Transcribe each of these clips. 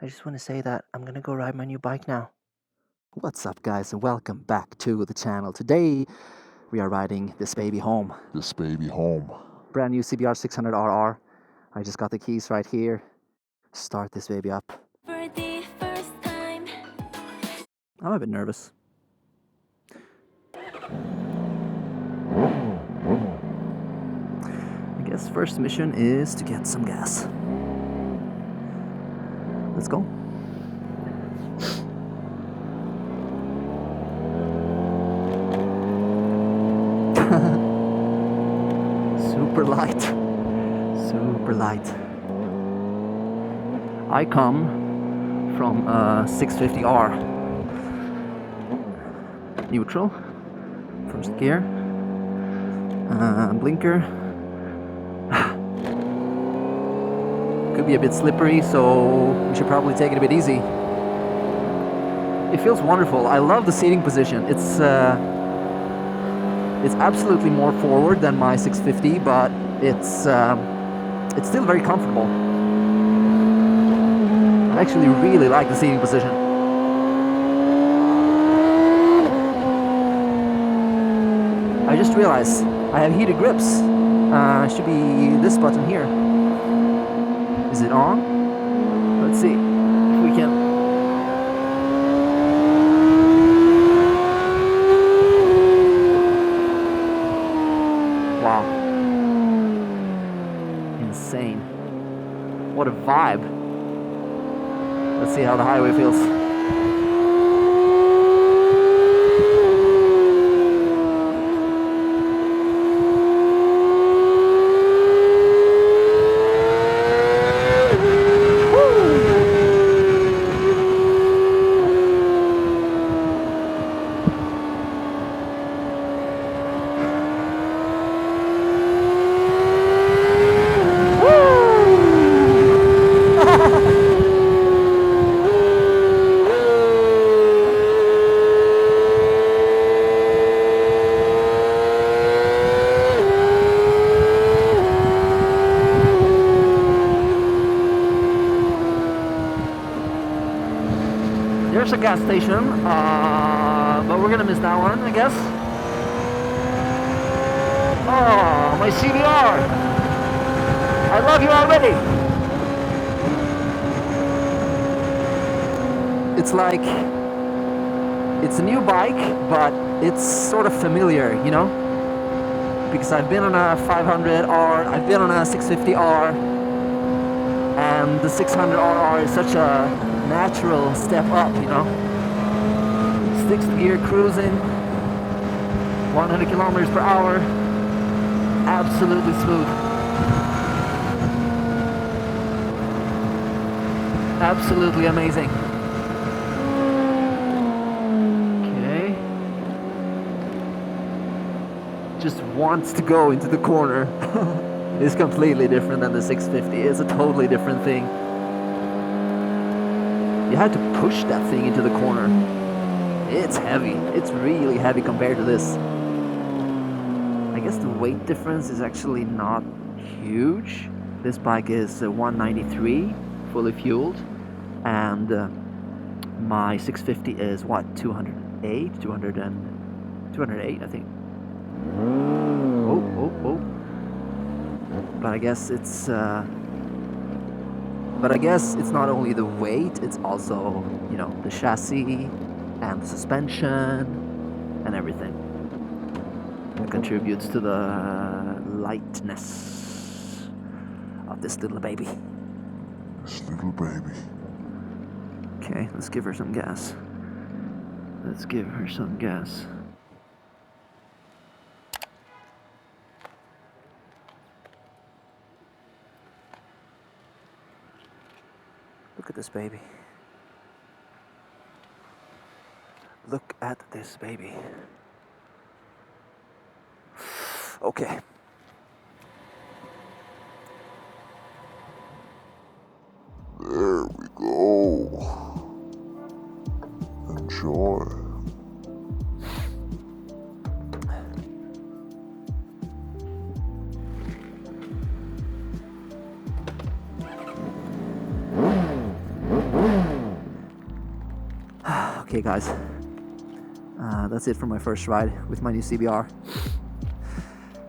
I just want to say that I'm gonna go ride my new bike now. What's up, guys, and welcome back to the channel. Today we are riding this baby home. Brand new CBR600RR. I just got the keys right here. Start this baby up. For the first time. I'm a bit nervous. I guess first mission is to get some gas. Let's go. Super light. Super light. I come from a 650R. Neutral. First gear. Blinker. Could be a bit slippery, so we should probably take it a bit easy. It feels wonderful. I love the seating position. It's absolutely more forward than my 650, but it's still very comfortable. I actually really like the seating position. I just realized I have heated grips. Should be this button here. Is it on? Let's see if we can. Wow. Insane. What a vibe. Let's see how the highway feels. There's a gas station, but we're gonna miss that one, I guess. Oh, my CBR! I love you already! It's like, it's a new bike, but it's sort of familiar, you know? Because I've been on a 500R, I've been on a 650R, and the 600RR is such a natural step up, you know. 6th gear cruising, 100 kilometers per hour, absolutely smooth. Absolutely amazing. Okay. Just wants to go into the corner. It's completely different than the 650. It's a totally different thing. You had to push that thing into the corner. It's heavy. It's really heavy compared to this. I guess the weight difference is actually not huge. This bike is 193 fully fueled, and my 650 is what, 208 I think. Oh. But I guess it's not only the weight, it's also, you know, the chassis and the suspension and everything. It contributes to the lightness of this little baby. Okay, let's give her some gas. Look at this baby. Look at this baby. Okay. There we go. Enjoy. Okay guys, that's it for my first ride with my new CBR.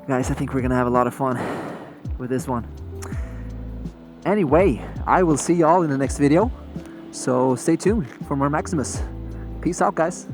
Guys, I think we're gonna have a lot of fun with this one. Anyway, I will see y'all in the next video, so stay tuned for more Maximus. Peace out guys.